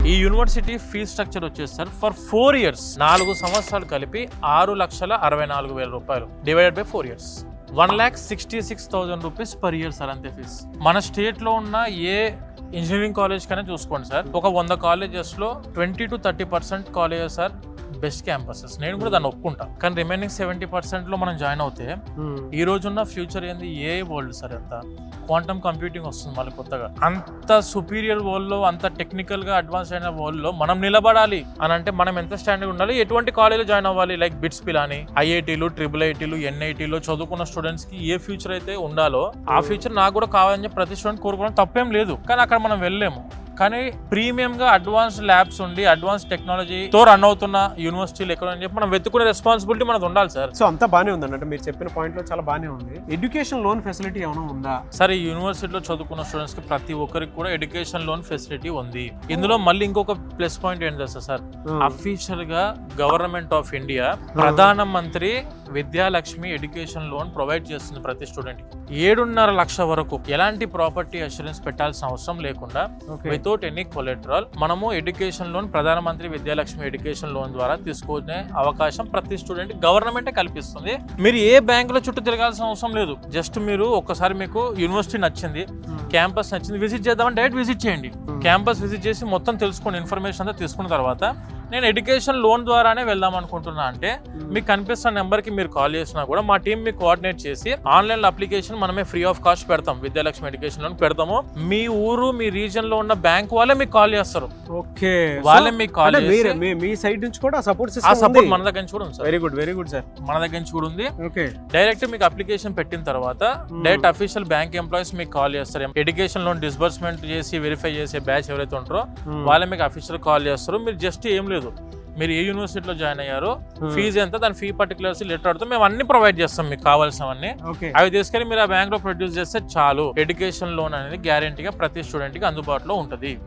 ఈ university fees structure వచ్చేసి sir for 4 years 4 సంవత్సరాలు కలిపి 6,64,000 రూపాయలు divided by 4 years 1,66,000 rupees per year sir అంతే ఫీజ్. మన స్టేట్ లో ఉన్న ఏ ఇంజనీరింగ్ కాలేజ్ కైనా చూసుకోండి సార్, ఒక 100 కాలేజెస్ లో 20 to 30% colleges sir best campuses. నేను కూడా దాన్ని ఒప్పుకుంటా. కానీ రిమైనింగ్ 70% లో మనం జాయిన్ అవుతే ఈ రోజున్న ఫ్యూచర్ ఏంది, ఏ వరల్డ్ సార్, అంత క్వాంటమ్ కంప్యూటింగ్ వస్తుంది మళ్ళీ కొత్తగా. అంత సుపీరియర్ వరల్డ్ లో, అంత టెక్నికల్ గా అడ్వాన్స్ అయిన వరల్డ్ లో మనం నిలబడాలి అని అంటే మనం ఎంత స్టాండర్డ్ ఉండాలి, ఎటువంటి కాలేజ్ జాయిన్ అవ్వాలి, లైక్ బిట్స్ పిలాని, ఐఐటీలు, IIITలు, NITలు చదువుకున్న స్టూడెంట్స్ కి ఏ ఫ్యూచర్ అయితే ఉండాలో ఆ ఫ్యూచర్ నాకు కూడా కావాలని చెప్పి ప్రతి స్టూడెంట్ కోరుకోవడం తప్పేం లేదు. కానీ అక్కడ మనం వెళ్ళలేము. కానీ ప్రీమియం గా అడ్వాన్స్డ్ ల్యాబ్స్ ఉండి అడ్వాన్స్ టెక్నాలజీతో రన్ అవుతున్న యూనివర్సిటీలు ఎక్కడ అని చెప్పి మనం వెతుకునే రెస్పాన్సిబిలిటీ మనకు ఉండాలి సార్. సో అంతా బాగానే ఉంది అంటే మీరు చెప్పిన పాయింట్ లో చాలా బాగానే ఉంది. ఎడ్యుకేషన్ లోన్ ఫెసిలిటీ ఏమైనా ఉందా సార్? ఈ యూనివర్సిటీలో చదువుకున్న స్టూడెంట్స్ కి ప్రతి ఒక్కరికి కూడా ఎడ్యుకేషన్ లోన్ ఫెసిలిటీ ఉంది. ఇందులో మళ్ళీ ఇంకొక ప్లస్ పాయింట్ ఏంటి తెలుసా సార్, అఫీషియల్ గా government of India Pradhan Mantri Vidyalakshmi education loan provide చేస్తుంది ప్రతి స్టూడెంట్ కి. 7.5 లక్షల వరకు ఎలాంటి ప్రాపర్టీ అష్యూరెన్స్ పెట్టాల్సిన అవసరం లేకుండా వితౌట్ ఎనీ కొలెటరల్ మనము ఎడ్యుకేషన్ లోన్ ప్రధానమంత్రి విద్యాలక్ష్మి ఎడ్యుకేషన్ లోన్ ద్వారా తీసుకునే అవకాశం ప్రతి స్టూడెంట్ గవర్నమెంటే కల్పిస్తుంది. మీరు ఏ బ్యాంక్ లో చుట్టూ తిరగాల్సిన అవసరం లేదు. జస్ట్ మీరు ఒక్కసారి మీకు యూనివర్సిటీ నచ్చింది, క్యాంపస్ నచ్చింది, విజిట్ చేద్దామని డైరెక్ట్ విజిట్ చేయండి. క్యాంపస్ విజిట్ చేసి మొత్తం తెలుసుకోండి, ఇన్ఫర్మేషన్ అంతా తీసుకున్న తర్వాత నేను ఎడ్యుకేషన్ లోన్ ద్వారానే వెళ్దాం అనుకుంటున్నా అంటే మీకు కనిపిస్తున్న నెంబర్ కి మీరు కాల్ చేసినా కూడా మా టీం మీకు కోఆర్డినేట్ చేసి ఆన్లైన్ లో అప్లికేషన్ మనమే ఫ్రీ ఆఫ్ కాస్ట్ పెడతాం. విద్యాలక్ష్మి ఎడ్యుకేషన్ లోన్ పెడతాము. మీ ఊరు, మీ రీజన్ లో ఉన్న బ్యాంక్ వాళ్ళే మీకు కాల్ చేస్తారు. ఓకే, వాళ్ళే మీకు కాల్ చేసి మీ సైడ్ నుంచి కూడా సపోర్ట్ మన దగ్గర నుంచి కూడా ఉంది సార్. Very good sir. మన దగ్గర నుంచి కూడా ఉంది. ఓకే, డైరెక్ట్ మీకు అప్లికేషన్ పెట్టిన తర్వాత డైరెక్ట్ అఫీషియల్ బ్యాంక్ ఎంప్లాయీస్ మీకు కాల్ చేస్తారు. ఎడ్యుకేషన్ లోన్ డిస్బర్స్మెంట్ చేసి వెరిఫై చేసే బ్యాచ్ ఎవరైతే ఉంటారో వాళ్ళే మీకు అఫీషియల్ కాల్ చేస్తారు. మీరు జస్ట్ ఏం లేదు, మీరు ఏ యూనివర్సిటీలో జాయిన్ అయ్యారో, ఫీజు ఎంత, దాని ఫీ పర్టికులర్స్ లెటర్ అడితే మేము అన్ని ప్రొవైడ్ చేస్తాం మీకు కావాల్సినవన్నీ. అవి తీసుకెళ్ళి మీరు ఆ బ్యాంక్ లో ప్రొడ్యూస్ చేస్తే చాలు. ఎడ్యుకేషన్ లోన్ అనేది గ్యారెంటీగా ప్రతి స్టూడెంట్ కి అందుబాటులో ఉంటుంది.